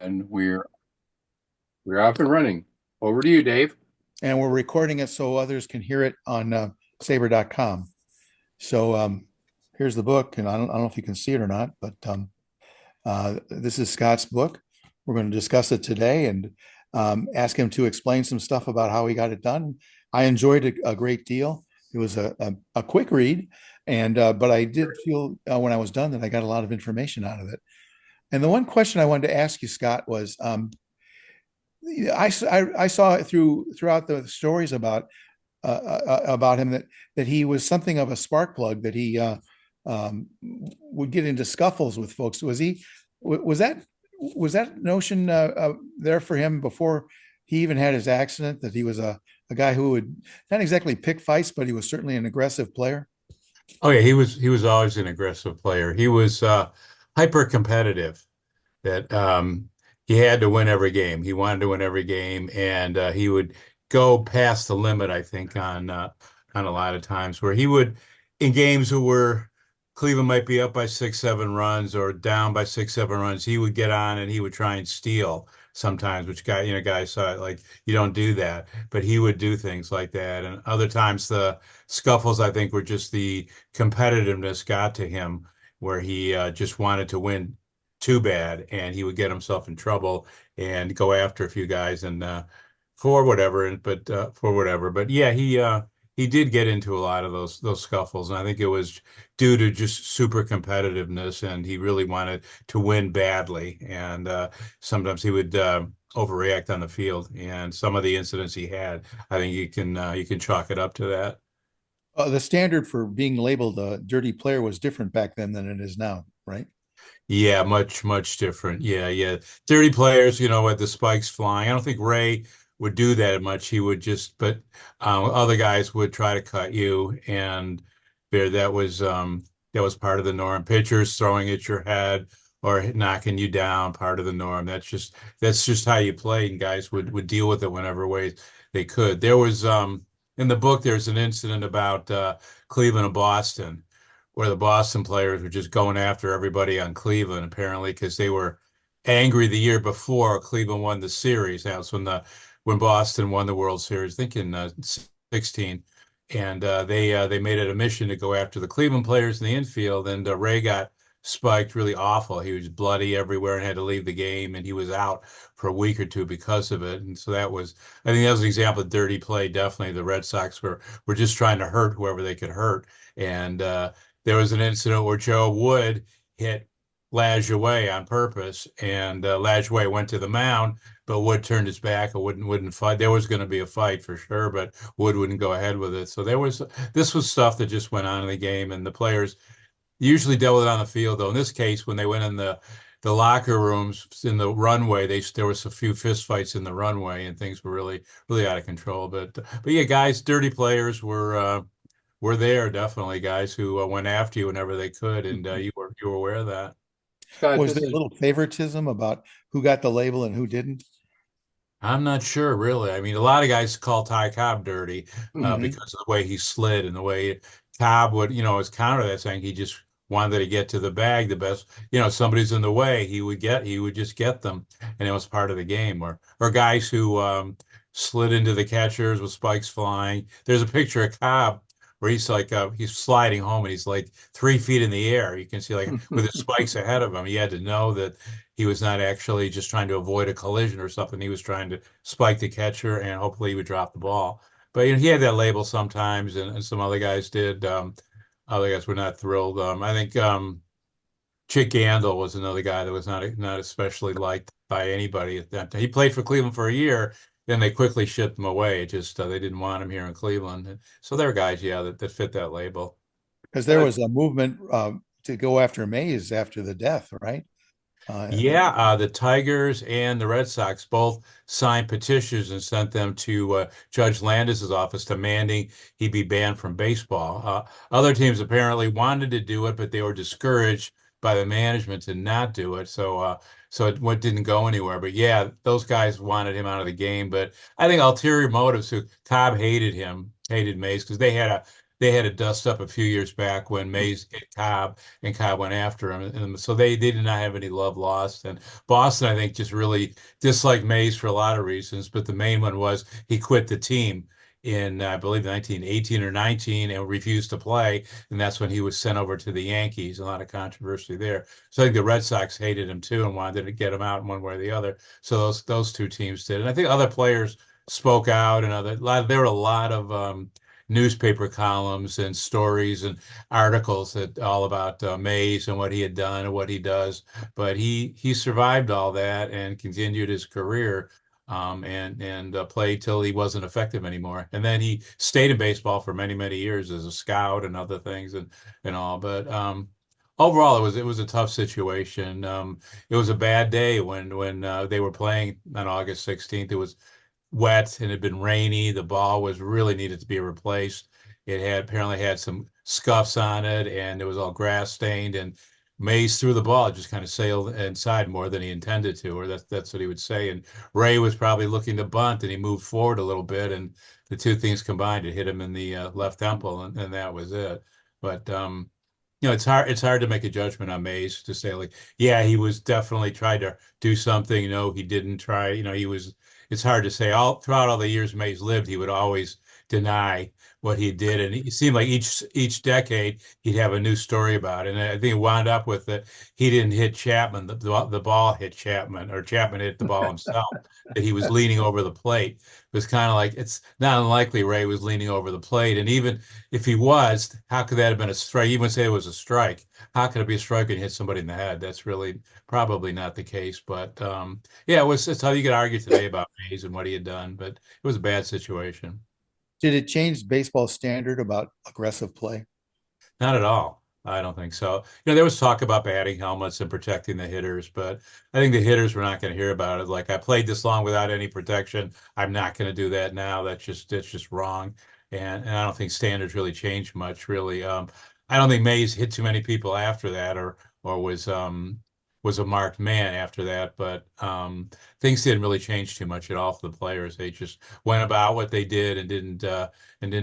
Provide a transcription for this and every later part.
And we're off and running. Over to you, Dave. And we're recording it so others can hear it on SABR.com. So here's the book, and I don't know if you can see it or not, but this is Scott's book. We're going to discuss it today and ask him to explain some stuff about how he got it done. I enjoyed it a great deal. It was a quick read, and but I did feel when I was done that I got a lot of information out of it. And the one question I wanted to ask you, Scott, was I saw it throughout the stories about him that he was something of a spark plug, that he would get into scuffles with folks. Was that notion there for him before he even had his accident, that he was a guy who would not exactly pick fights, but he was certainly an aggressive player? Oh yeah, he was always an aggressive player. He was hyper competitive. That he had to win every game. He wanted to win every game, and he would go past the limit. I think on a lot of times where he would in games where Cleveland might be up by 6, 7 runs or down by 6, 7 runs, he would get on and he would try and steal sometimes, which guys saw it like you don't do that, but he would do things like that. And other times the scuffles, I think, were just the competitiveness got to him, where he just wanted to win too bad, and he would get himself in trouble and go after a few guys and for whatever. But yeah, he did get into a lot of those scuffles, and I think it was due to just super competitiveness, and he really wanted to win badly, and sometimes he would overreact on the field, and some of the incidents he had, I think you can chalk it up to that. The standard for being labeled a dirty player was different back then than it is now, right? Yeah, much different. Yeah, yeah. 30 players, with the spikes flying. I don't think Ray would do that much. He would just, but other guys would try to cut you, and there that was part of the norm. Pitchers throwing at your head or knocking you down, part of the norm. That's just how you played, and guys would deal with it whenever ways they could. There was in the book there's an incident about Cleveland and Boston, where the Boston players were just going after everybody on Cleveland, apparently, because they were angry the year before Cleveland won the series. That was when Boston won the World Series, I think in 16. And they made it a mission to go after the Cleveland players in the infield. And Ray got spiked really awful. He was bloody everywhere and had to leave the game, and he was out for a week or two because of it. And so I think that was an example of dirty play. Definitely, the Red Sox were just trying to hurt whoever they could hurt. And there was an incident where Joe Wood hit Lajoie on purpose, and Lajoie went to the mound, but Wood turned his back and wouldn't fight. There was going to be a fight for sure, but Wood wouldn't go ahead with it. So this was stuff that just went on in the game, and the players usually dealt with it on the field. Though in this case, when they went in the locker rooms in the runway, there was a few fist fights in the runway, and things were really out of control. But yeah, guys, dirty players were there, definitely guys who went after you whenever they could, and you were aware of that. Scott, Was this there a is little favoritism about who got the label and who didn't? I'm not sure, really. I mean, a lot of guys call Ty Cobb dirty Hmm. because of the way he slid and the way Cobb would, his counter that saying he just wanted to get to the bag the best. Somebody's in the way, he would just get them, and it was part of the game. Or guys who slid into the catchers with spikes flying. There's a picture of Cobb where he's like he's sliding home and he's like 3 feet in the air. You can see like with his spikes ahead of him. He had to know that he was not actually just trying to avoid a collision or something. He was trying to spike the catcher and hopefully he would drop the ball. But he had that label sometimes, and some other guys did. Other guys were not thrilled. I think Chick Gandil was another guy that was not especially liked by anybody at that time. He played for Cleveland for a year, then they quickly shipped him away. It just they didn't want him here in Cleveland. So there are guys, yeah, that fit that label. Because there Scott. was a movement to go after Mays after the death, right? Uh, Yeah, the Tigers and the Red Sox both signed petitions and sent them to Judge Landis's office demanding he be banned from baseball. Other teams apparently wanted to do it, but they were discouraged by the management to not do it. So it didn't go anywhere. But yeah, those guys wanted him out of the game. But I think ulterior motives. Who Cobb hated him, hated Mays because they had they had to dust up a few years back when Mays hit Cobb and Cobb went after him. And so they did not have any love lost. And Boston, I think, just really disliked Mays for a lot of reasons. But the main one was he quit the team in, I believe, 1918 or 19 and refused to play. And that's when he was sent over to the Yankees. A lot of controversy there. So I think the Red Sox hated him too and wanted to get him out in one way or the other. So those two teams did. And I think other players spoke out and there were a lot of newspaper columns and stories and articles that all about Mays and what he had done and what he does. But he survived all that and continued his career and played till he wasn't effective anymore. And then he stayed in baseball for many years as a scout and other things and all. But overall, it was a tough situation. It was a bad day when they were playing on August 16th. It was wet and it had been rainy. The ball was really needed to be replaced. It had apparently had some scuffs on it and it was all grass stained. And Mays threw the ball, just kind of sailed inside more than he intended to, or that's what he would say. And Ray was probably looking to bunt and he moved forward a little bit, and the two things combined to hit him in the left temple, and that was it. But it's hard to make a judgment on Mays to say like, yeah, he was definitely tried to do something. No, he didn't try. He was. It's hard to say. All throughout all the years Mays lived, he would always deny what he did, and it seemed like each decade he'd have a new story about it. And I think it wound up with that he didn't hit Chapman. The ball hit Chapman, or Chapman hit the ball himself. That he was leaning over the plate. It was kind of like it's not unlikely Ray was leaning over the plate, and even if he was, how could that have been a strike? Even say it was a strike, how could it be a strike and hit somebody in the head? That's really probably not the case. But yeah, it's how you could argue today about Mays and what he had done, but it was a bad situation. Did it change baseball standard about aggressive play? Not at all. I don't think so. There was talk about batting helmets and protecting the hitters, but I think the hitters were not going to hear about it. Like, I played this long without any protection. I'm not going to do that now. That's just wrong. And I don't think standards really changed much, really. I don't think Mays hit too many people after that, or was a marked man after that. But things didn't really change too much at all for the players. They just went about what they did and didn't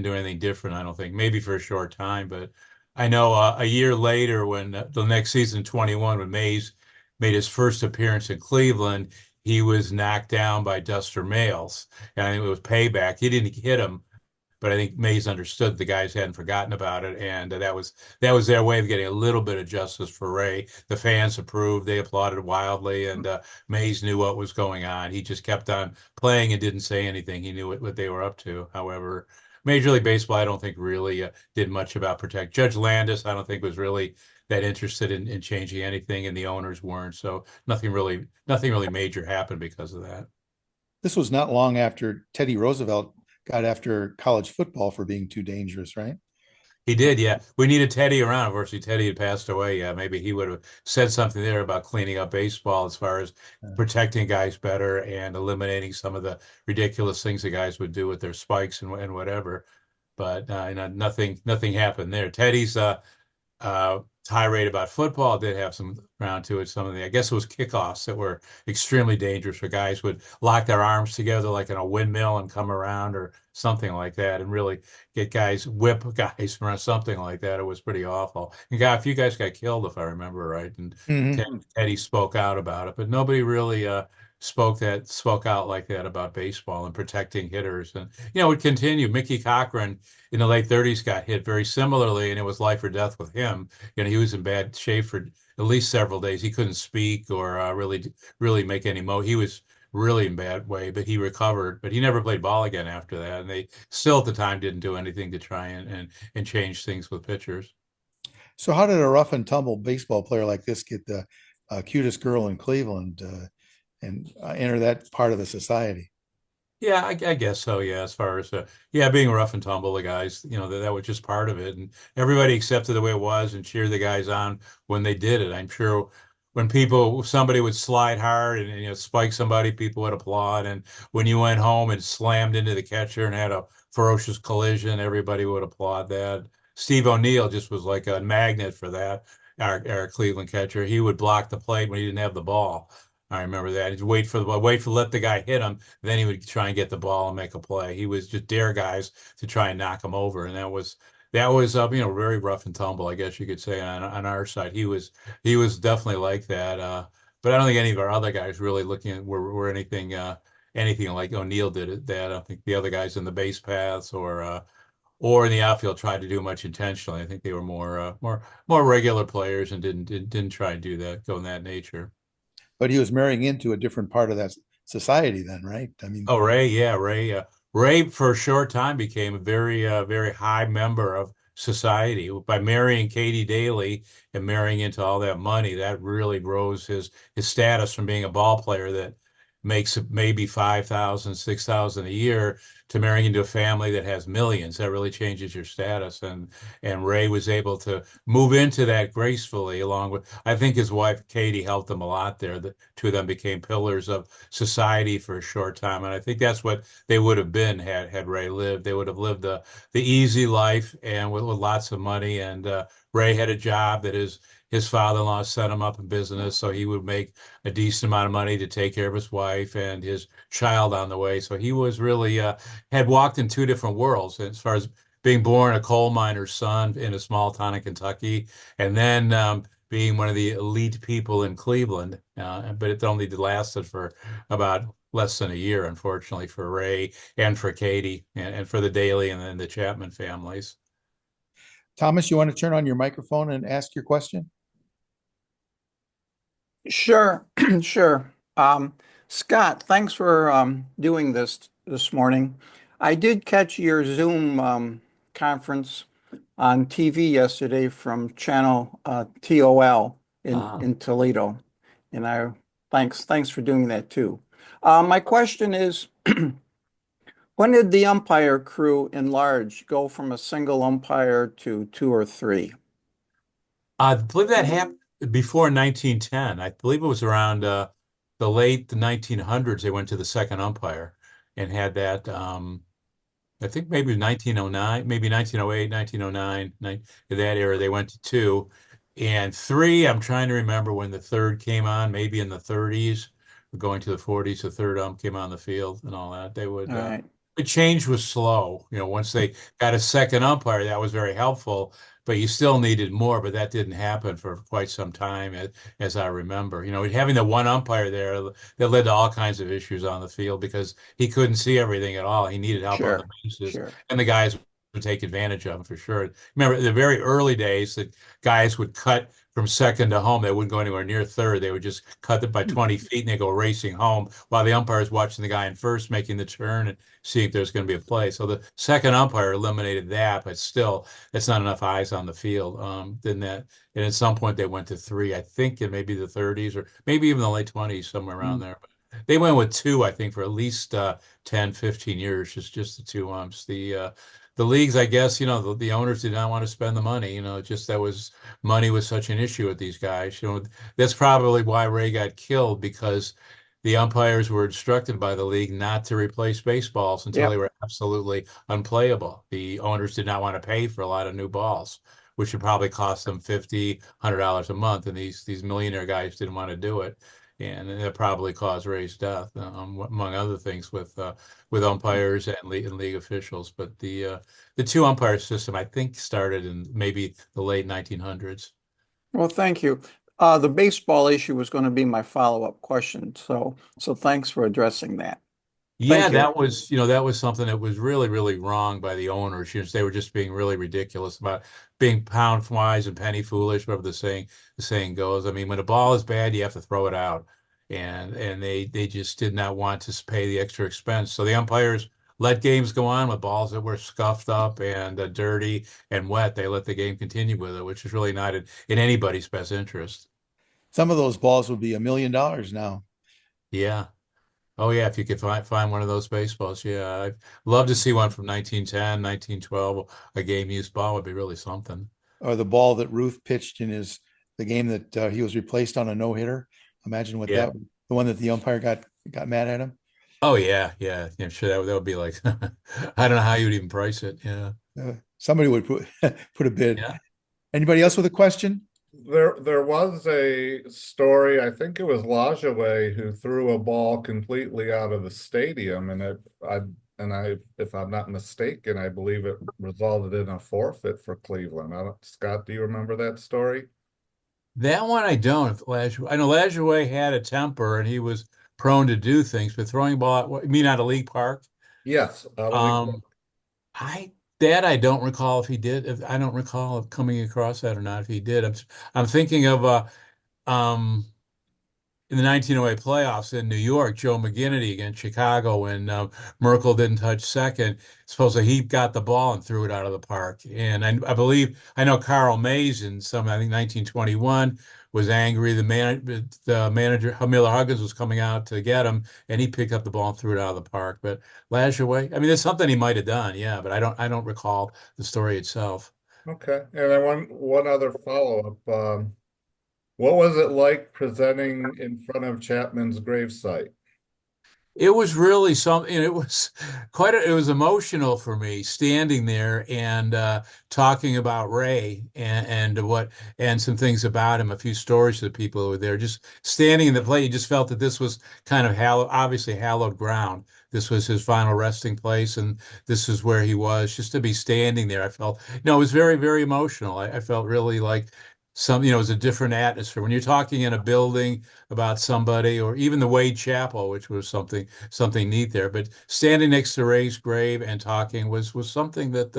do anything different. I don't think, maybe for a short time, but I know a year later, when the next season, 21, when Mays made his first appearance in Cleveland, he was knocked down by Duster Males. And I think it was payback. He didn't hit him, but I think Mays understood the guys hadn't forgotten about it, and that was their way of getting a little bit of justice for Ray. The fans approved; they applauded wildly, and Mays knew what was going on. He just kept on playing and didn't say anything. He knew what they were up to. However, Major League Baseball, I don't think really did much about protect. Judge Landis, I don't think was really that interested in changing anything, and the owners weren't. So nothing really major happened because of that. This was not long after Teddy Roosevelt got after college football for being too dangerous, right? He did, yeah. We needed Teddy around. Unfortunately, Teddy had passed away. Yeah, maybe he would have said something there about cleaning up baseball as far as protecting guys better and eliminating some of the ridiculous things the guys would do with their spikes and whatever. But nothing happened there. Teddy's tirade about football did have some ground to it. Some of the, I guess it was kickoffs that were extremely dangerous, where guys would lock their arms together like in a windmill and come around or something like that, and really whip guys around, something like that. It was pretty awful. And a few guys got killed, if I remember right. And Mm-hmm. Teddy spoke out about it, but nobody really spoke out like that about baseball and protecting hitters. And it would continue. Mickey Cochran in the late 30s got hit very similarly, and it was life or death with him. He was in bad shape for at least several days. He couldn't speak or really make any He was really in bad way, but he recovered. But he never played ball again after that. And they still at the time didn't do anything to try and change things with pitchers. So, how did a rough and tumble baseball player like this get the cutest girl in Cleveland and enter that part of the society? Yeah, I guess so. Yeah, as far as yeah, being rough and tumble, the guys, that was just part of it, and everybody accepted the way it was and cheered the guys on when they did it. I'm sure when somebody would slide hard and spike somebody, people would applaud, and when you went home and slammed into the catcher and had a ferocious collision, everybody would applaud that. Steve O'Neill just was like a magnet for that. Our Cleveland catcher, he would block the plate when he didn't have the ball. I remember that. He'd let the guy hit him. Then he would try and get the ball and make a play. He was just dare guys to try and knock him over. And that was very rough and tumble, I guess you could say on our side. He was definitely like that. But I don't think any of our other guys really looking at were anything like O'Neill did it. That I don't think the other guys in the base paths or in the outfield tried to do much intentionally. I think they were more regular players and didn't try and do that, go in that nature. But he was marrying into a different part of that society then, right? I mean, Oh, Ray, yeah, Ray. Ray for a short time became a very high member of society by marrying Katie Daly and marrying into all that money. That really rose his status from being a ball player that makes maybe 5,000, 6,000 a year to marrying into a family that has millions. That really changes your status. And Ray was able to move into that gracefully, along with I think his wife Katie helped him a lot there. The two of them became pillars of society for a short time. And I think that's what they would have been had Ray lived. They would have lived the easy life and with lots of money. And Ray had a job that his father-in-law set him up in business, so he would make a decent amount of money to take care of his wife and his child on the way. So he was really had walked in two different worlds as far as being born a coal miner's son in a small town in Kentucky, and then being one of the elite people in Cleveland. But it only lasted for about less than a year, unfortunately, for Ray and for Katie and for the Daly and then the Chapman families. Thomas, you want to turn on your microphone and ask your question? Sure, sure. Scott, thanks for doing this morning. I did catch your Zoom conference on TV yesterday from channel TOL in Toledo, and thanks for doing that too. My question is, when did the umpire crew enlarge, go from a single umpire to two or three? I believe that happened before 1910. I believe it was around the late 1900s. They went to the second umpire and had that. I think maybe 1909, maybe 1908, 1909, that era. They went to two and three. I'm trying to remember when the third came on, maybe in the 30s, going to the 40s. The third came on the field and all that. They would. All right, The change was slow. Once they got a second umpire, that was very helpful, but you still needed more, but that didn't happen for quite some time, as I remember. Having the one umpire there that led to all kinds of issues on the field because he couldn't see everything at all. He needed help on the sure, bases, sure, and the guys would take advantage of him for sure. Remember, the very early days that guys would cut from second to home. They wouldn't go anywhere near third. They would just cut it by 20 feet and they go racing home while the umpire is watching the guy in first making the turn and see if there's going to be a play. So the second umpire eliminated that, but still, that's not enough eyes on the field. Then that, and at some point they went to three. I think in maybe the 30s or maybe even the late 20s, somewhere around there. But they went with two, I think, for at least 10, 15 years, just the two umps. The leagues, I guess, the owners did not want to spend the money. Just that was money was such an issue with these guys. That's probably why Ray got killed because the umpires were instructed by the league not to replace baseballs until they yep. were absolutely unplayable. The owners did not want to pay for a lot of new balls, which would probably cost them $50, $100 a month, and these millionaire guys didn't want to do it, and that probably caused Ray's death, among other things, with umpires and league officials. But the two umpire system, I think, started in maybe the late 1900s. Well, thank you. The baseball issue was going to be my follow-up question, so thanks for addressing that. Yeah, Thank you. that was something that was really, really wrong by the owners. They were just being really ridiculous about being pound wise and penny foolish, whatever the saying goes. I mean, when a ball is bad, you have to throw it out, and they just did not want to pay the extra expense. So the umpires let games go on with balls that were scuffed up and dirty and wet. They let the game continue with it, which is really not in anybody's best interest. Some of those balls would be $1 million now. Yeah. Oh yeah, if you could find one of those baseballs, yeah, I'd love to see one from 1910, 1912. A game used ball would be really something. Or the ball that Ruth pitched in the game that he was replaced on a no-hitter. Imagine what Yeah. the one that the umpire got mad at him. Oh yeah, yeah, yeah. Sure, that would be like, I don't know how you would even price it. Yeah. Somebody would put put a bid. Yeah. Anybody else with a question? There was a story, I think it was Lajoie who threw a ball completely out of the stadium, and and if I'm not mistaken, I believe it resulted in a forfeit for Cleveland. Scott, do you remember that story? That one I don't. I know Lajoie had a temper and he was prone to do things, but throwing a ball you mean out of League Park? Yes, Um, I that I don't recall if he did. I don't recall coming across that or not if he did. I'm thinking of um in the 1908 playoffs in New York, Joe McGinnity against Chicago when Merkel didn't touch second. Supposedly he got the ball and threw it out of the park. And I believe I know Carl Mays in I think 1921 was angry. The manager Miller Huggins was coming out to get him, and he picked up the ball and threw it out of the park. But Lajoie, I mean, there's something he might have done, yeah, but I don't recall the story itself. okay. And then one other follow-up. What was it like presenting in front of Chapman's gravesite? It was really something. It was it was emotional for me standing there and talking about Ray and some things about him, a few stories to the people who were there. Just standing in the plate, you just felt that this was kind of obviously hallowed ground. This was his final resting place, and this is where he was. Just to be standing there, I felt, it was very, very emotional. I felt really like it was a different atmosphere. When you're talking in a building about somebody, or even the Wade Chapel, which was something neat there. But standing next to Ray's grave and talking was something that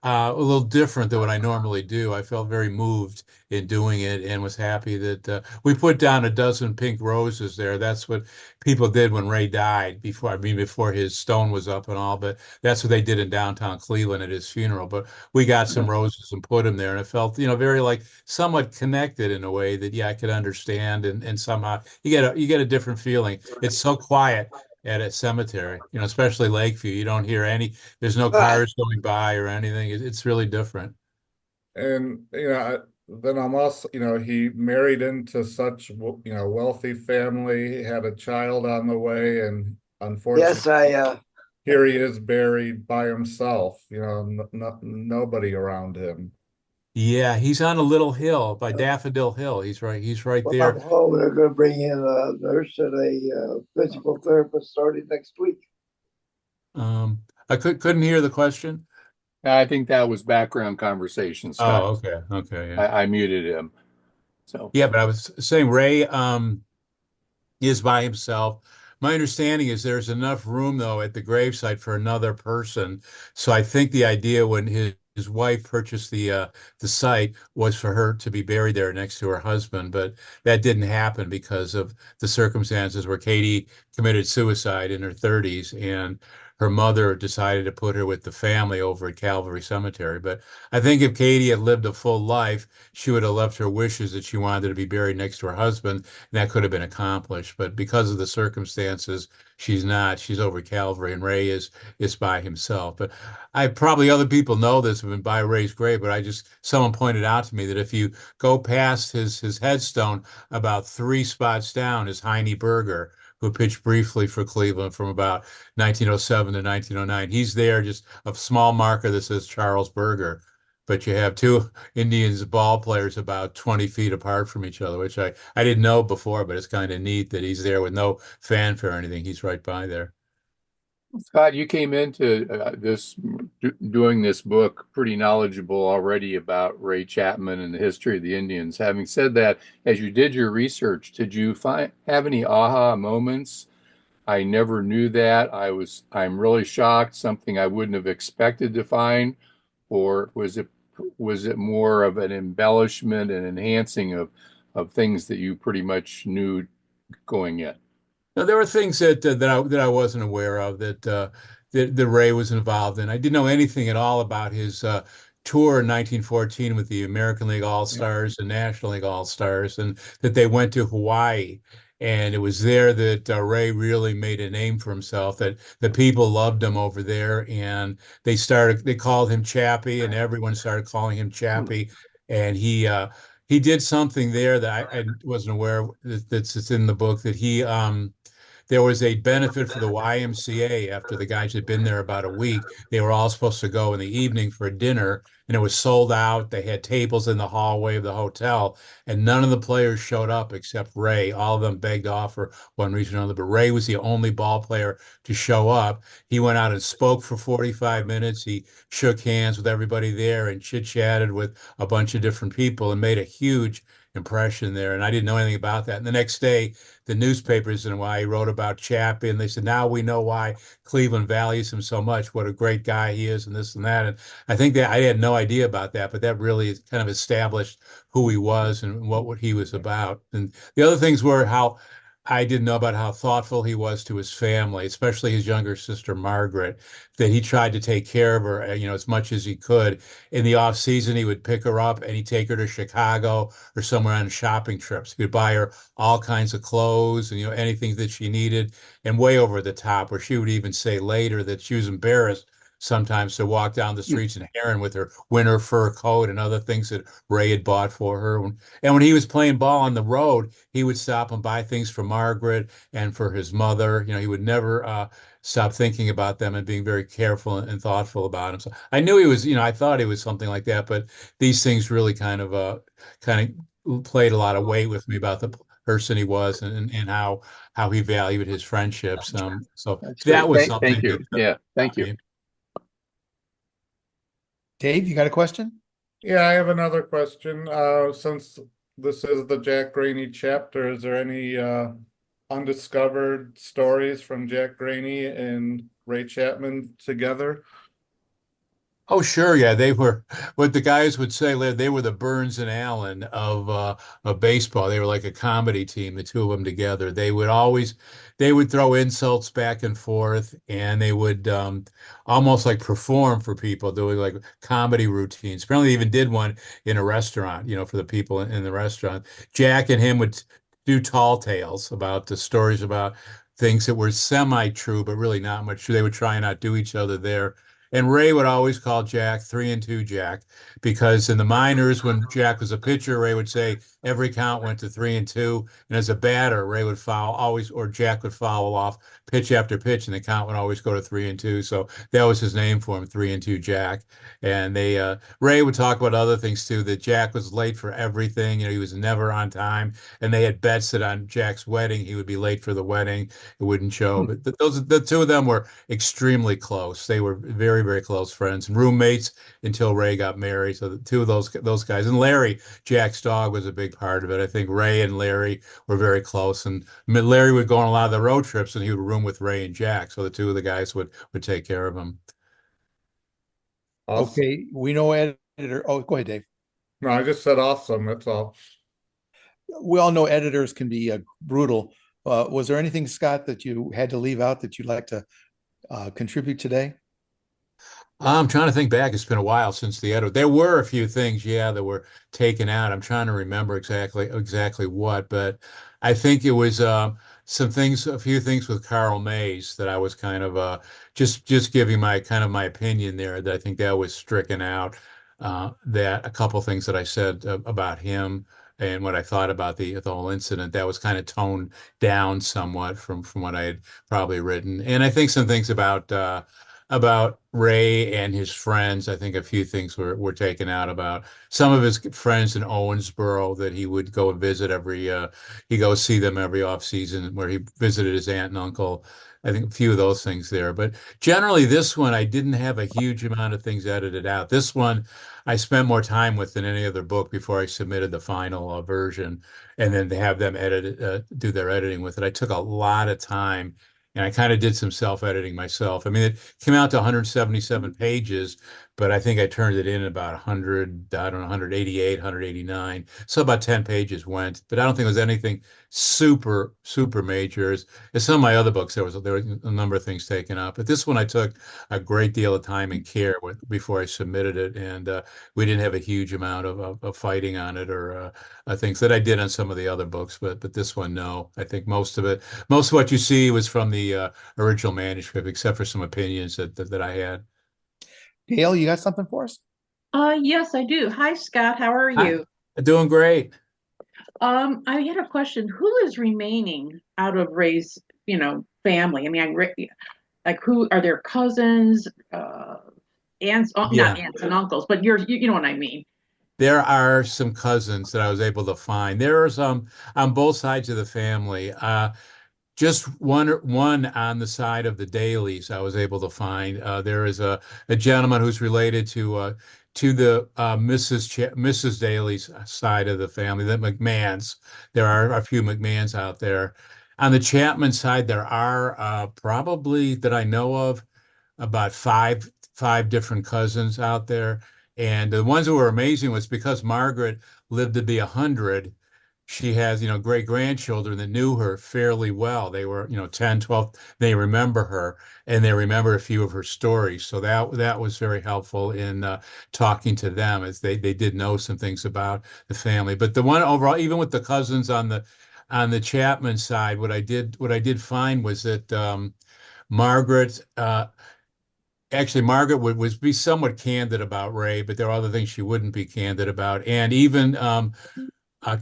a little different than what I normally do. I felt very moved in doing it and was happy that we put down a dozen pink roses there. That's what people did when Ray died. Before his stone was up and all. But that's what they did in downtown Cleveland at his funeral. But we got some roses and put them there, and it felt very like somewhat connected in a way that I could understand, and somehow you get a different feeling. It's so quiet at a cemetery, especially Lakeview. You don't hear there's no cars going by or anything. It's really different. And then I'm also, he married into such wealthy family. He had a child on the way, and unfortunately, Yes, I here he is buried by himself. Nobody around him. Yeah, he's on a little hill by Daffodil Hill. He's right when I'm there. home, they're going to bring in a nurse and a physical therapist starting next week. I couldn't hear the question. I think that was background conversation, Scott. Oh, okay, yeah. I muted him. So Yeah, but I was saying Ray is by himself. My understanding is there's enough room though at the gravesite for another person. So I think the idea when his wife purchased the site was for her to be buried there next to her husband, but that didn't happen because of the circumstances where Katie committed suicide in her 30s and her mother decided to put her with the family over at Calvary Cemetery. But I think if Katie had lived a full life, she would have left her wishes that she wanted to be buried next to her husband, and that could have been accomplished. But because of the circumstances, she's not. She's over Calvary, and Ray is by himself. But other people know this have been by Ray's grave, but someone pointed out to me that if you go past his headstone, about 3 spots down is Heine Berger, who pitched briefly for Cleveland from about 1907 to 1909. He's there, just a small marker that says Charles Berger. But you have two Indians ball players about 20 feet apart from each other, which I didn't know before, but it's kind of neat that he's there with no fanfare or anything. He's right by there. Scott, you came into doing this book pretty knowledgeable already about Ray Chapman and the history of the Indians. Having said that, as you did your research, did you have any aha moments? I never knew that. I'm really shocked, something I wouldn't have expected to find, or was it more of an embellishment and enhancing of things that you pretty much knew going in? Now, there were things that I wasn't aware of that Ray was involved in. I didn't know anything at all about his tour in 1914 with the American League All-Stars and National League All-Stars, and that they went to Hawaii. And it was there that Ray really made a name for himself, that the people loved him over there. And they called him Chappie, and everyone started calling him Chappie. And he did something there that I wasn't aware of, that's in the book, that there was a benefit for the YMCA after the guys had been there about a week. They were all supposed to go in the evening for a dinner, and it was sold out. They had tables in the hallway of the hotel, and none of the players showed up except Ray. All of them begged off for one reason or another, but Ray was the only ball player to show up. He went out and spoke for 45 minutes. He shook hands with everybody there and chit-chatted with a bunch of different people and made a huge impression there. And I didn't know anything about that. And the next day, the newspapers in Hawaii wrote about Chapman. They said, now we know why Cleveland values him so much, what a great guy he is, and this and that. And I think that I had no idea about that, but that really kind of established who he was and what he was about. And the other things were how I didn't know about how thoughtful he was to his family, especially his younger sister, Margaret, that he tried to take care of her, as much as he could. In the off season, he would pick her up and he'd take her to Chicago or somewhere on shopping trips. He would buy her all kinds of clothes and, anything that she needed, and way over the top, where she would even say later that she was embarrassed sometimes to walk down the streets in Heron with her winter fur coat and other things that Ray had bought for her. And when he was playing ball on the road, he would stop and buy things for Margaret and for his mother. He would never stop thinking about them and being very careful and thoughtful about them. So I knew he was, I thought he was something like that, but these things really kind of played a lot of weight with me about the person he was and how he valued his friendships. So That's that great. was Thank something you. Yeah, thank you. Dave, you got a question? Yeah, I have another question. Since this is the Jack Graney chapter, is there any undiscovered stories from Jack Graney and Ray Chapman together? Oh, sure. Yeah, they were what the guys would say. They were the Burns and Allen of baseball. They were like a comedy team, the two of them together. They would throw insults back and forth, and they would almost like perform for people, doing like comedy routines. Apparently, they even did one in a restaurant, for the people in the restaurant. Jack and him would do tall tales about the stories about things that were semi-true, but really not much true. They would try and outdo each other there. And Ray would always call Jack 3-2 Jack, because in the minors, when Jack was a pitcher, Ray would say every count went to 3-2. And as a batter, Ray would foul always, or Jack would foul off pitch after pitch, and the count would always go to 3-2. So that was his name for him, 3-2 Jack. And Ray would talk about other things too, that Jack was late for everything. He was never on time. And they had bets that on Jack's wedding, he would be late for the wedding. It wouldn't show. But the two of them were extremely close. They were very, very close friends and roommates until Ray got married. So the two of those guys, and Larry, Jack's dog, was a big part of it. I think Ray and Larry were very close, and Larry would go on a lot of the road trips, and he would room with Ray and Jack. So the two of the guys would take care of him. Awesome. Okay, we know editor. Oh, go ahead, Dave. No, I just said awesome. That's all. We all know editors can be brutal. Was there anything, Scott, that you had to leave out that you'd like to contribute today? I'm trying to think back. It's been a while since the edit. There were a few things, yeah, that were taken out. I'm trying to remember exactly what, but I think it was a few things with Carl Mays that I was kind of just giving my opinion there. That I think that was stricken out. That a couple things that I said about him and what I thought about the whole incident, that was kind of toned down somewhat from what I had probably written. And I think some things about Ray and his friends. I think a few things were taken out about some of his friends in Owensboro that he would go and visit he goes see them every off season, where he visited his aunt and uncle. I think a few of those things there. But generally, this one, I didn't have a huge amount of things edited out. This one, I spent more time with than any other book before I submitted the final version, and then to have them do their editing with it. I took a lot of time, and I kind of did some self-editing myself. I mean, it came out to 177 pages, but I think I turned it in about 100, I don't know, 188, 189. So about 10 pages went, but I don't think it was anything super, super major. As some of my other books, there was a number of things taken out, but this one I took a great deal of time and care before I submitted it, and we didn't have a huge amount of fighting on it or things that I did on some of the other books, but this one, no. I think most of what you see was from the original manuscript, except for some opinions that I had. Gail, you got something for us? Yes, I do. Hi, Scott. How are Hi, you? doing great. I had a question. Who is remaining out of Ray's family? I mean, like who are their cousins, aunts, not Yeah. aunts and uncles, but you know what I mean. There are some cousins that I was able to find. There are some on both sides of the family. Just one on the side of the Dailies I was able to find. There is a gentleman who's related to the Mrs. Daly's side of the family, the McMahons. There are a few McMahons out there. On the Chapman side, there are probably that I know of about five different cousins out there. And the ones who were amazing was because Margaret lived to be 100. She has, great grandchildren that knew her fairly well. They were, 10, 12. They remember her and they remember a few of her stories. So that was very helpful in talking to them as they did know some things about the family. But the one overall, even with the cousins on the Chapman side, what I did find was that Margaret actually Margaret would be somewhat candid about Ray, but there are other things she wouldn't be candid about. And even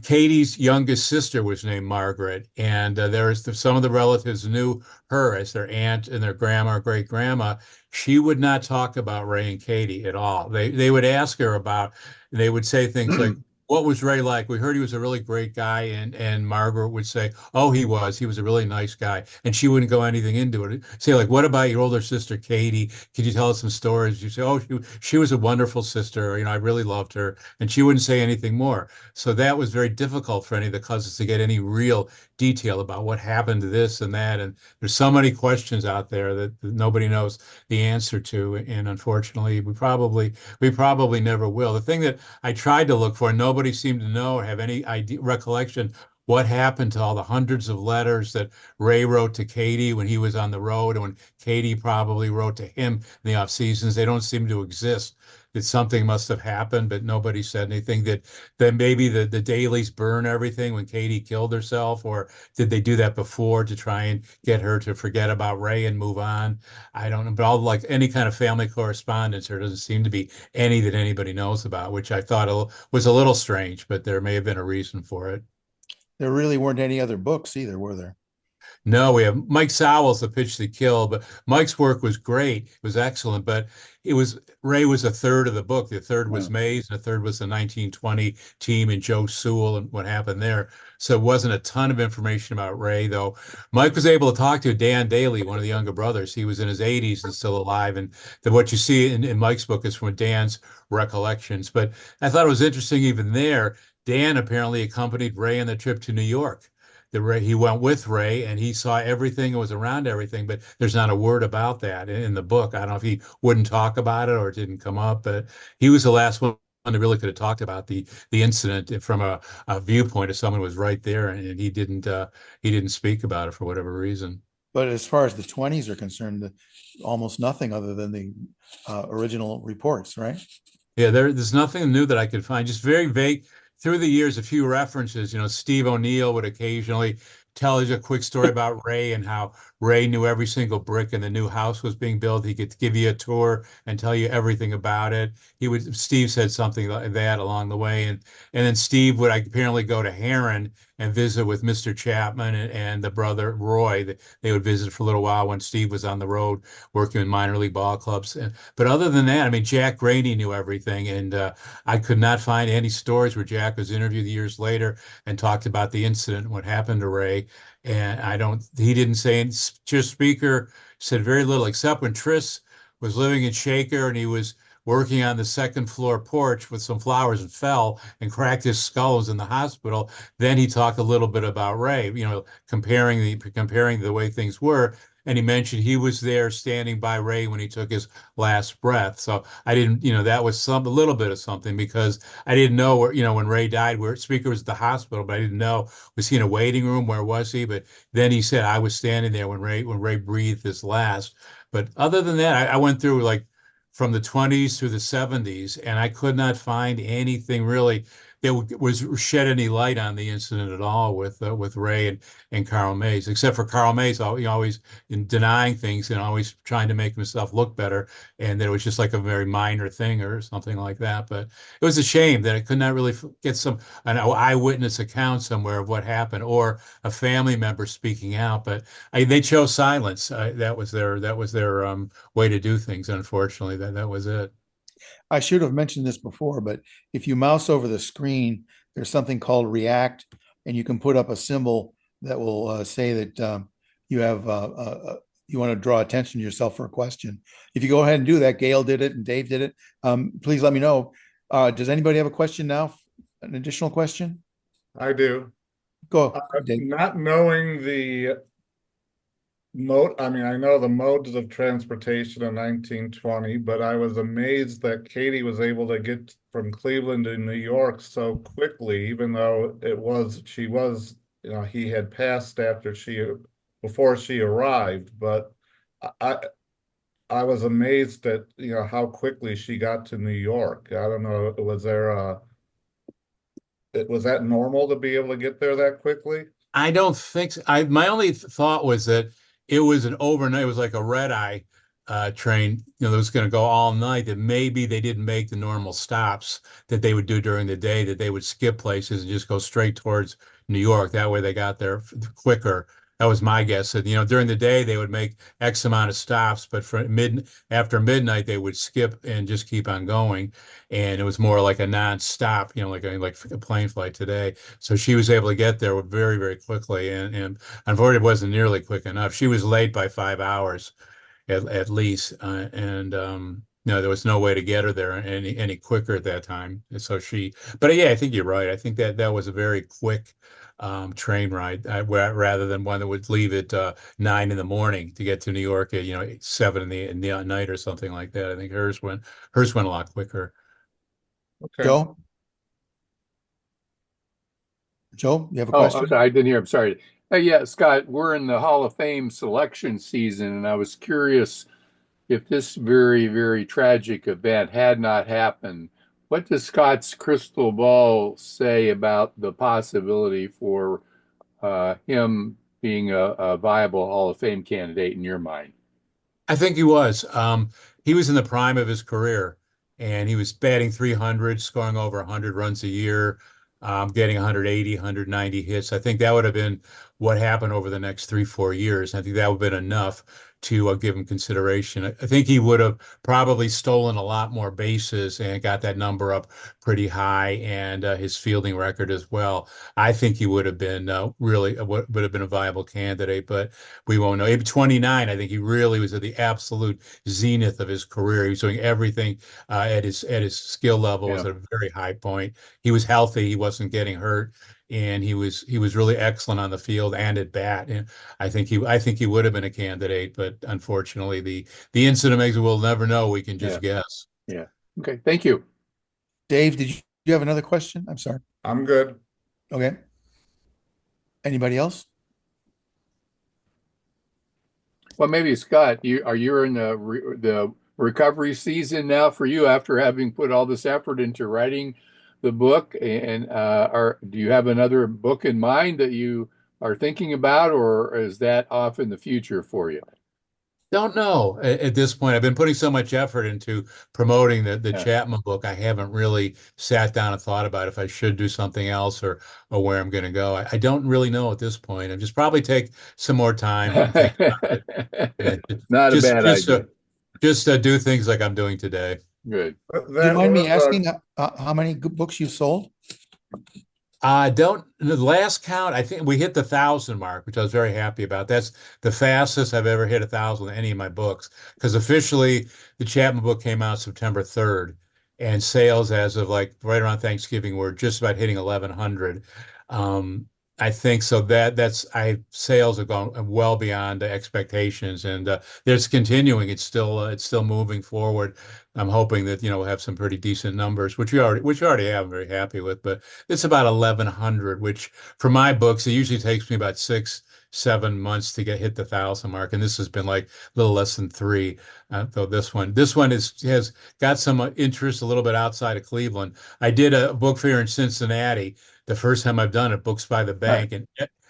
Katie's youngest sister was named Margaret, and some of the relatives knew her as their aunt and their grandma or great grandma. She would not talk about Ray and Katie at all. They would ask her about, they would say things like, "What was Ray like? We heard he was a really great guy," and Margaret would say, "Oh, he was. He was a really nice guy," and she wouldn't go anything into it. Say like, "What about your older sister Katie? Could you tell us some stories?" You say, "Oh, she was a wonderful sister. I really loved her," and she wouldn't say anything more. So that was very difficult for any of the cousins to get any real detail about what happened to this and that. And there's so many questions out there that nobody knows the answer to. And unfortunately, we probably never will. The thing that I tried to look for, nobody seemed to know or have any idea, recollection what happened to all the hundreds of letters that Ray wrote to Katie when he was on the road and when Katie probably wrote to him in the off seasons. They don't seem to exist. That something must have happened, but nobody said anything. That maybe the dailies burn everything when Katie killed herself, or did they do that before to try and get her to forget about Ray and move on? I don't know, but all like any kind of family correspondence, there doesn't seem to be any that anybody knows about, which I thought was a little strange, but there may have been a reason for it. There really weren't any other books either, were there? No, we have Mike Sowell's The Pitch to Kill, but Mike's work was great. It was excellent, but Ray was a third of the book. The third was Wow. Mays, and the third was the 1920 team and Joe Sewell and what happened there. So it wasn't a ton of information about Ray, though. Mike was able to talk to Dan Daly, one of the younger brothers. He was in his 80s and still alive. And what you see in Mike's book is from Dan's recollections. But I thought it was interesting even there. Dan apparently accompanied Ray on the trip to New York. He went with Ray and he saw everything and was around everything, but there's not a word about that in the book. I don't know if he wouldn't talk about it or it didn't come up, but he was the last one that really could have talked about the incident from a viewpoint of someone who was right there, and he didn't speak about it for whatever reason. But as far as the 20s are concerned, almost nothing other than the original reports, right? Yeah, there's nothing new that I could find. Just very vague. Through the years, a few references. Steve O'Neill would occasionally tell us a quick story about Ray and how Ray knew every single brick and the new house was being built. He could give you a tour and tell you everything about it. Steve said something like that along the way. And then Steve would apparently go to Heron and visit with Mr. Chapman and the brother Roy. They would visit for a little while when Steve was on the road working in minor league ball clubs. But other than that, I mean, Jack Graney knew everything. And I could not find any stories where Jack was interviewed years later and talked about the incident and what happened to Ray. And he didn't say, just Speaker said very little, except when Tris was living in Shaker and he was working on the second floor porch with some flowers and fell and cracked his skull, was in the hospital. Then he talked a little bit about Ray, comparing the way things were. And he mentioned he was there standing by Ray when he took his last breath. So I didn't, that was a little bit of something because I didn't know where, when Ray died, where Speaker was at the hospital, but I didn't know, was he in a waiting room? Where was he? But then he said, I was standing there when Ray breathed his last. But other than that, I went through like from the 20s through the 70s, and I could not find anything really was shed any light on the incident at all with Ray and Carl Mays, except for Carl Mays, always in denying things and always trying to make himself look better, and that it was just like a very minor thing or something like that. But it was a shame that I could not really get an eyewitness account somewhere of what happened or a family member speaking out. But they chose silence. That was their way to do things. Unfortunately, that was it. I should have mentioned this before, but if you mouse over the screen, there's something called React, and you can put up a symbol that will say that you have you want to draw attention to yourself for a question. If you go ahead and do that, Gail did it and Dave did it. Please let me know. Does anybody have a question now? An additional question? I do. Go, Dave. Not knowing the I mean, I know the modes of transportation in 1920, but I was amazed that Katie was able to get from Cleveland to New York so quickly, even though he had passed before she arrived. But I, I was amazed at, how quickly she got to New York. I don't know, was that normal to be able to get there that quickly? I don't think so. My only thought was that it was an overnight. It was like a red eye train, that was going to go all night. That maybe they didn't make the normal stops that they would do during the day. That they would skip places and just go straight towards New York. That way, they got there quicker. That was my guess. That during the day they would make X amount of stops, but after midnight they would skip and just keep on going, and it was more like a non-stop, like a plane flight today. So she was able to get there very, very quickly, and unfortunately, it wasn't nearly quick enough. She was late by 5 hours at least, and no, there was no way to get her there any quicker at that time. And so but yeah, I think you're right. I think that was a very quick train ride, rather than one that would leave at 9 in the morning to get to New York at 7 in the night or something like that. I think hers went a lot quicker. Okay. Joe, you have a Oh, question? I'm sorry, I didn't hear. I'm sorry. Yeah, Scott, we're in the Hall of Fame selection season, and I was curious if this very, very tragic event had not happened, what does Scott's crystal ball say about the possibility for him being a viable Hall of Fame candidate in your mind? I think he was. He was in the prime of his career, and he was batting 300, scoring over 100 runs a year, getting 180, 190 hits. I think that would have been what happened over the next 3, 4 years. I think that would have been enough to give him consideration. I think he would have probably stolen a lot more bases and got that number up pretty high, and his fielding record as well. I think he would have been would have been a viable candidate, but we won't know. Maybe 29, I think he really was at the absolute zenith of his career. He was doing everything at his skill level was Yeah. at a very high point. He was healthy. He wasn't getting hurt, and he was really excellent on the field and at bat. And I think he would have been a candidate, but unfortunately, the incident makes it we'll never know. We can Yeah. just guess. Yeah. Okay. Thank you. Dave, did you have another question? I'm sorry. I'm good. Okay. Anybody else? Well, maybe Scott, you're in the recovery season now for you after having put all this effort into writing the book, and do you have another book in mind that you are thinking about, or is that off in the future for you? Don't know at this point. I've been putting so much effort into promoting the Yeah. Chapman book. I haven't really sat down and thought about if I should do something else or where I'm going to go. I don't really know at this point. I just probably take some more time and think about it. And Not a just bad just idea. just do things like I'm doing today. Good. Do you That mind me was asking how many books you sold? Don't the last count, I think we hit the 1,000 mark, which I was very happy about. That's the fastest I've ever hit 1,000 with any of my books. Because officially the Chapman book came out September 3rd, and sales as of like right around Thanksgiving were just about hitting 1,100. Um, I think so sales have gone well beyond the expectations, and it's continuing. It's still moving forward. I'm hoping that we'll have some pretty decent numbers, which we already have. I'm very happy with, but it's about 1,100, which for my books it usually takes me about 7 months to hit the 1,000 mark, and this has been like a little less than three. Though this one has got some interest a little bit outside of Cleveland. I did a book fair in Cincinnati the first time I've done it, Books by the Bank, and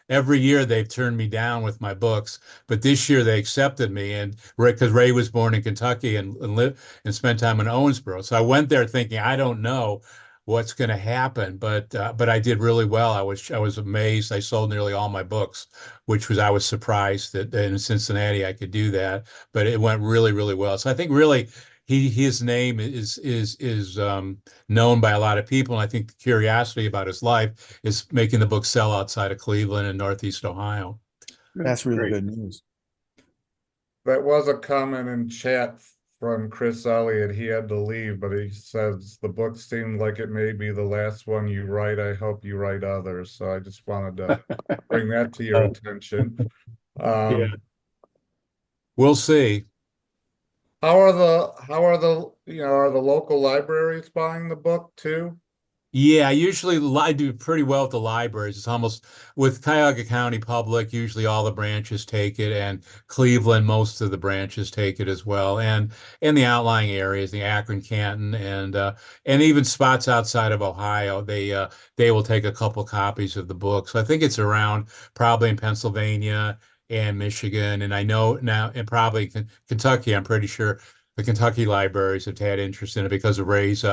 every year they've turned me down with my books, but this year they accepted me, and because Ray was born in Kentucky and lived and spent time in Owensboro, so I went there thinking I don't know what's going to happen, but I did really well. I was amazed. I sold nearly all my books, which was I was surprised that in Cincinnati I could do that, but it went really really well. So I think really his name is known by a lot of people, and I think the curiosity about his life is making the book sell outside of Cleveland and Northeast Ohio. That's really Great. good news. That was a comment in chat from Chris Elliott. He had to leave, but he says the book seemed like it may be the last one you write. I hope you write others. So I just wanted to bring that to your attention. Yeah. We'll see. Are the local libraries buying the book too? Yeah, usually I do pretty well at the libraries. It's almost with Cuyahoga County Public, usually all the branches take it, and Cleveland, most of the branches take it as well. And in the outlying areas, the Akron, Canton, and even spots outside of Ohio, they will take a couple copies of the book. So I think it's around probably in Pennsylvania and Michigan, and I know now, and probably Kentucky, I'm pretty sure. The Kentucky libraries have had interest in it because of Ray's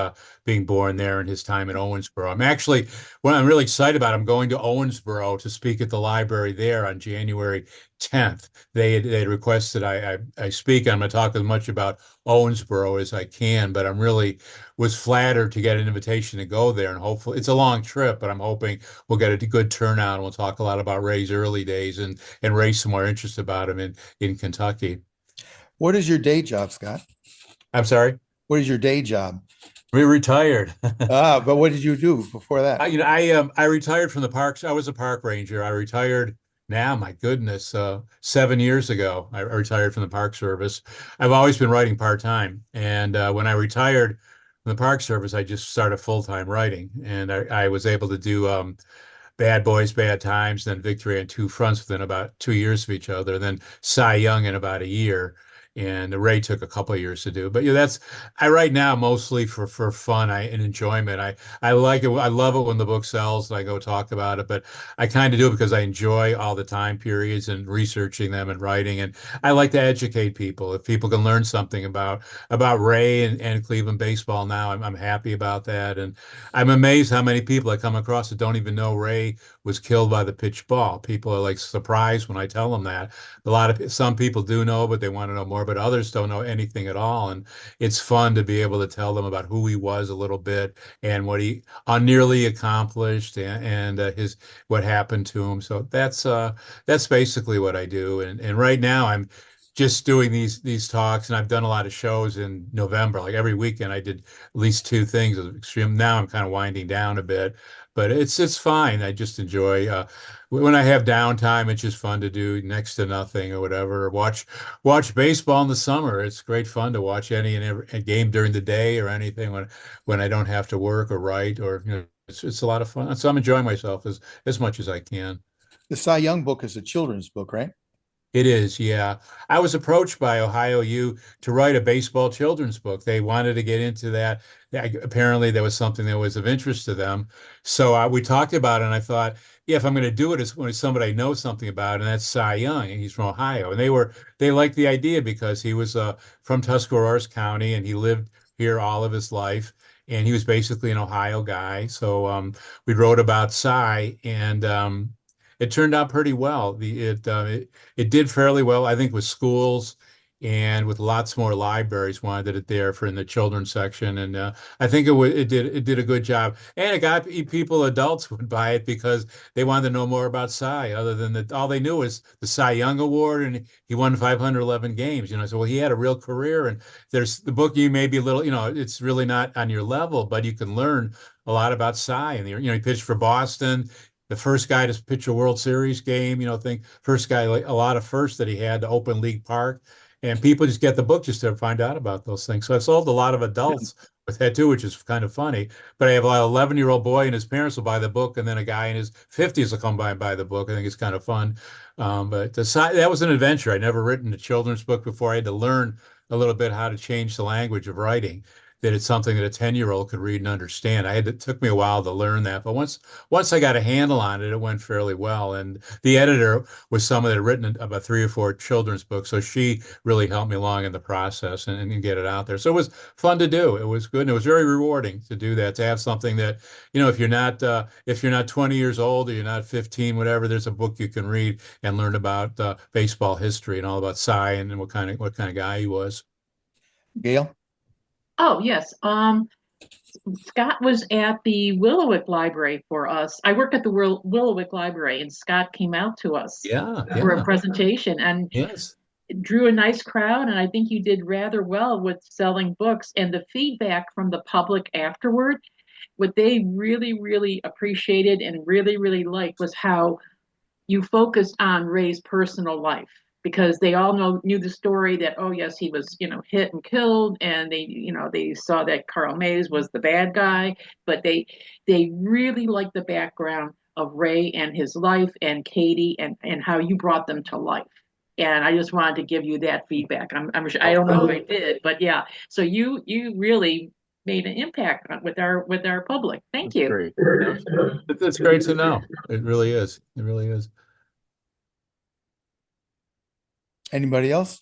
being born there and his time in Owensboro. What I'm really excited about, I'm going to Owensboro to speak at the library there on January 10th. They requested I speak. I'm going to talk as much about Owensboro as I can, but I'm really was flattered to get an invitation to go there, and hopefully it's a long trip, but I'm hoping we'll get a good turnout and we'll talk a lot about Ray's early days and raise some more interest about him in Kentucky. What is your day job, Scott? I'm sorry. What is your day job? We retired. But what did you do before that? I retired from the parks. I was a park ranger. I retired now, my goodness, 7 years ago. I retired from the Park Service. I've always been writing part-time, and when I retired from the Park Service, I just started full-time writing, and I was able to do Bad Boys, Bad Times, then Victory on Two Fronts within about 2 years of each other, then Cy Young in about a year. And Ray took a couple of years to do. But yeah, I write now mostly for fun and enjoyment. I like it. I love it when the book sells and I go talk about it, but I kind of do it because I enjoy all the time periods and researching them and writing. And I like to educate people. If people can learn something about Ray and Cleveland baseball now, I'm happy about that. And I'm amazed how many people I come across that don't even know Ray was killed by the pitch ball. People are like surprised when I tell them that. Some people do know, but they want to know more, but others don't know anything at all. And it's fun to be able to tell them about who he was a little bit and what he nearly accomplished and his what happened to him. So that's basically what I do. And right now I'm just doing these talks, and I've done a lot of shows in November. Like every weekend, I did at least two things. Extreme. Now I'm kind of winding down a bit, but it's fine. I just enjoy when I have downtime. It's just fun to do next to nothing or whatever. Watch baseball in the summer. It's great fun to watch any and every a game during the day or anything when I don't have to work or write or it's a lot of fun. So I'm enjoying myself as much as I can. The Cy Young book is a children's book, right? It is, yeah. I was approached by Ohio U to write a baseball children's book. They wanted to get into that. Apparently, there was something that was of interest to them. So we talked about it, and I thought, yeah, if I'm going to do it, it's when it's somebody I know something about, and that's Cy Young, and he's from Ohio. And they liked the idea because he was from Tuscarawas County, and he lived here all of his life, and he was basically an Ohio guy. So we wrote about Cy, and it turned out pretty well. It did fairly well, I think, with schools and with lots more libraries wanted it there for in the children's section, and I think it did a good job, and it got people, adults would buy it because they wanted to know more about Cy. Other than that, all they knew was the Cy Young Award, and he won 511 games. So well, he had a real career, and there's the book. You may be a little, it's really not on your level, but you can learn a lot about Cy, and he pitched for Boston. The first guy to pitch a World Series game, first guy, like a lot of firsts that he had to open League Park. And people just get the book just to find out about those things. So I've sold a lot of adults with that too, which is kind of funny. But I have an 11-year-old boy and his parents will buy the book, and then a guy in his 50s will come by and buy the book. I think it's kind of fun. But that was an adventure. I'd never written a children's book before. I had to learn a little bit how to change the language of writing. That it's something that a 10-year-old could read and understand. It took me a while to learn that, but once I got a handle on it, it went fairly well. And the editor was someone that had written about 3 or 4 children's books, so she really helped me along in the process and get it out there. So it was fun to do. It was good, and it was very rewarding to do that. To have something that, if you're not 20 years old or you're not 15, whatever, there's a book you can read and learn about baseball history and all about Cy and what kind of guy he was. Gail? Oh, yes. Scott was at the Willowick Library for us. I work at the Willowick Library, and Scott came out to us Yeah, for a yeah, presentation and yes. drew a nice crowd. And I think you did rather well with selling books. And the feedback from the public afterward, what they really, really appreciated and really, really liked was how you focused on Ray's personal life, because they all knew the story that, oh yes, he was, hit and killed, and they saw that Carl Mays was the bad guy, but they really liked the background of Ray and his life and Katie and how you brought them to life. And I just wanted to give you that feedback. I'm sure, I don't know if I did, but yeah. So you really made an impact with our public. Thank you. Great. It's great to know. It really is. It really is. Anybody else?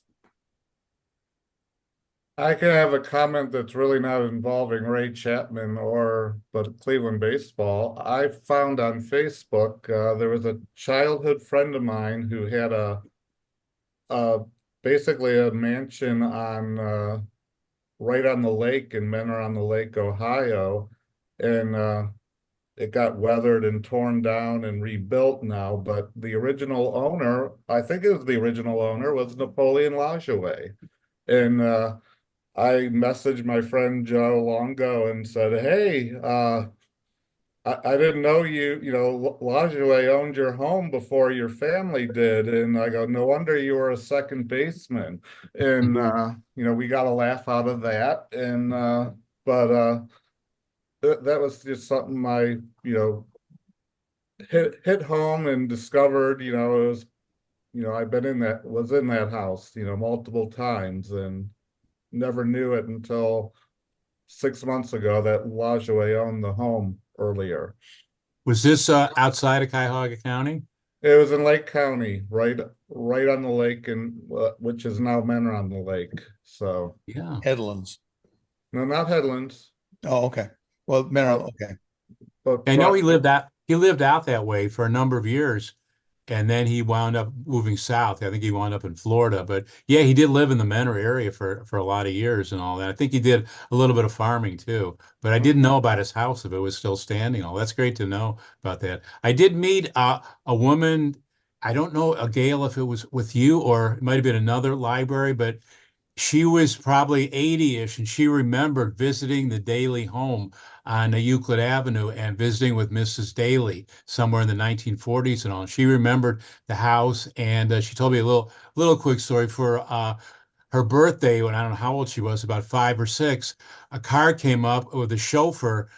I can have a comment that's really not involving Ray Chapman but Cleveland baseball. I found on Facebook there was a childhood friend of mine who had basically a mansion on right on the lake in Mentor on the Lake, Ohio, and it got weathered and torn down and rebuilt now. But the original owner, I think it was the original owner, was Napoleon Lajoie, and I messaged my friend Joe Longo and said, "Hey, I didn't know Lajoie owned your home before your family did." And I go, "No wonder you were a second baseman." And we got a laugh out of that. And but that was just something I hit home and discovered. It was I've been was in that house multiple times and never knew it until 6 months ago that Lajoie owned the home earlier. Was this outside of Cuyahoga County? It was in Lake County, right on the lake, and which is now Mentor on the Lake. So Yeah. Headlands. no, not Headlands. Oh, okay. Well, Mineral, okay. But I know he lived out that way for a number of years, and then he wound up moving south. I think he wound up in Florida, but yeah, he did live in the Mentor area for a lot of years and all that. I think he did a little bit of farming too, but I didn't know about his house if it was still standing. Oh, that's great to know about that. I did meet a woman. I don't know, Gail, if it was with you or it might have been another library, but she was probably 80-ish, and she remembered visiting the Daly home on Euclid Avenue and visiting with Mrs. Daly somewhere in the 1940s and all. She remembered the house, and she told me a little quick story for her birthday, when I don't know how old she was, about 5 or 6. A car came up with a chauffeur,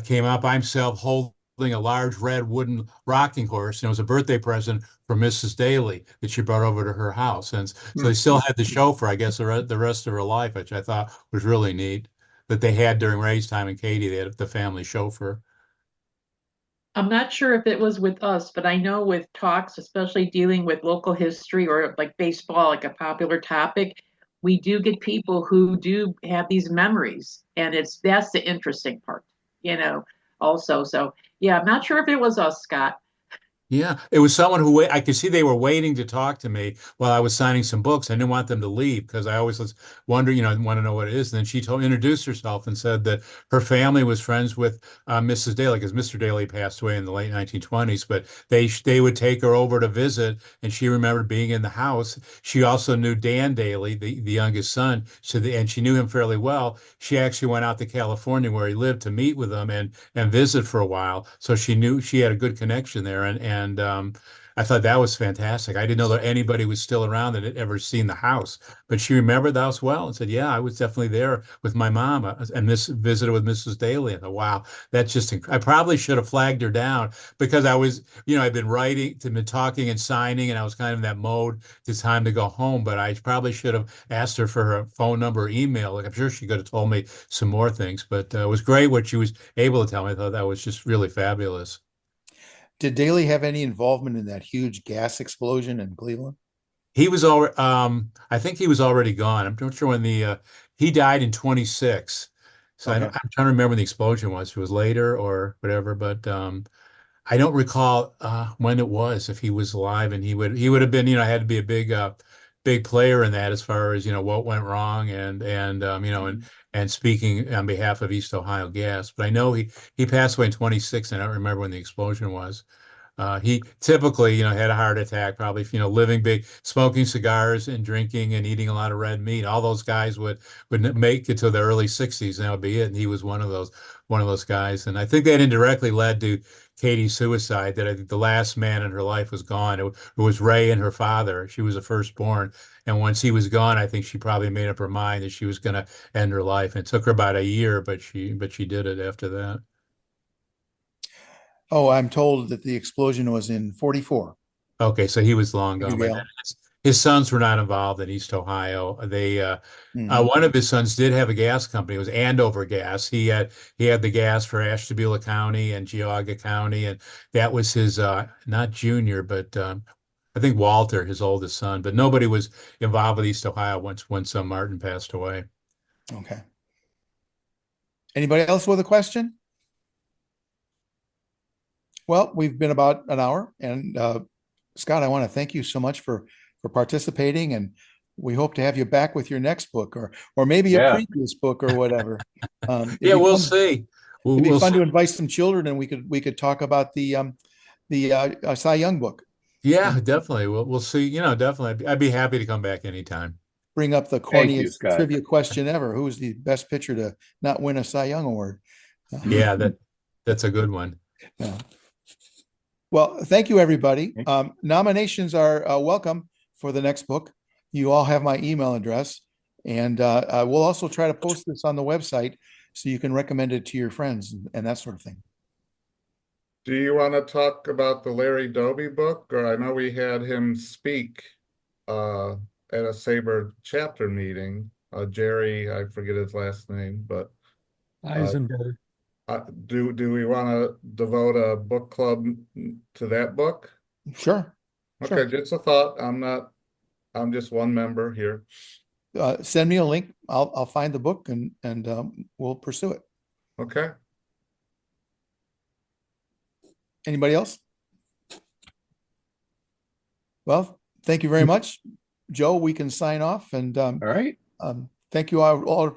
came up by himself holding a large red wooden rocking horse, and it was a birthday present for Mrs. Daly that she brought over to her house. And so they still had the chauffeur, I guess, the rest of her life, which I thought was really neat that they had during Ray's time in Katy. They had the family chauffeur. I'm not sure if it was with us, but I know with talks, especially dealing with local history or like baseball, like a popular topic, we do get people who do have these memories, and that's the interesting part, also. So yeah, I'm not sure if it was us, Scott. Yeah, it was someone who I could see they were waiting to talk to me while I was signing some books. I didn't want them to leave because I always was wondering, want to know what it is. And then she introduced herself and said that her family was friends with Mrs. Daly, because Mr. Daly passed away in the late 1920s. But they would take her over to visit, and she remembered being in the house. She also knew Dan Daly, the youngest son, and she knew him fairly well. She actually went out to California where he lived to meet with him and visit for a while. So she knew she had a good connection there, and I thought that was fantastic. I didn't know that anybody was still around that had ever seen the house, but she remembered the house well and said, "Yeah, I was definitely there with my mom and this visited with Mrs. Daly." I thought, "Wow, that's just I probably should have flagged her down because I was, I'd been writing, been talking and signing, and I was kind of in that mode. It's time to go home, but I probably should have asked her for her phone number or email. Like I'm sure she could have told me some more things, but it was great what she was able to tell me. I thought that was just really fabulous." Did Daly have any involvement in that huge gas explosion in Cleveland? He was already, I think he was already gone. I'm not sure when he died in 26. So Okay. I'm trying to remember when the explosion was. If it was later or whatever, but I don't recall when it was, if he was alive, and he would have been, had to be a big player in that as far as, what went wrong and speaking on behalf of East Ohio Gas. But I know he passed away in 26, and I don't remember when the explosion was. He typically, had a heart attack, probably, living big, smoking cigars and drinking and eating a lot of red meat. All those guys would make it to the early 60s, and that would be it. And he was one of those guys. And I think that indirectly led to Katie's suicide. That I think the last man in her life was gone. It was Ray and her father. She was the firstborn, and once he was gone, I think she probably made up her mind that she was going to end her life. And it took her about a year, but she did it after that. Oh, I'm told that the explosion was in 44. Okay, so he was long Thank you, gone by then. Gail. His sons were not involved in East Ohio. Mhm. One of his sons did have a gas company. It was Andover Gas. He had the gas for Ashtabula County and Geauga County, and that was his not junior, but I think Walter, his oldest son. But nobody was involved with East Ohio once Martin passed away. Okay. Anybody else with a question? Well, we've been about an hour, and Scott, I want to thank you so much for participating, and we hope to have you back with your next book, or maybe a Yeah. previous book or whatever. It'd Yeah, be we'll fun. see. It'd be We'll fun see. to invite some children, and we could talk about the Cy Young book Yeah, and definitely. We'll see. Definitely. I'd be happy to come back anytime. bring up the Thank you, corniest Scott. trivia question ever: Who's the best pitcher to not win a Cy Young award? Yeah, that's a good one. Yeah. Well, thank you, everybody. Nominations are welcome for the next book. You all have my email address, and we'll also try to post this on the website so you can recommend it to your friends and that sort of thing. Do you want to talk about the Larry Doby book? Or I know we had him speak at a SABR chapter meeting. Jerry, I forget his last name, but Eisenberg. do we want to devote a book club to that book? Sure. Okay, Sure. just a thought. I'm just one member here. Send me a link. I'll find the book and we'll pursue it. Okay. Anybody else? Well, thank you very much, Joe. We can sign off, and All right. thank you all.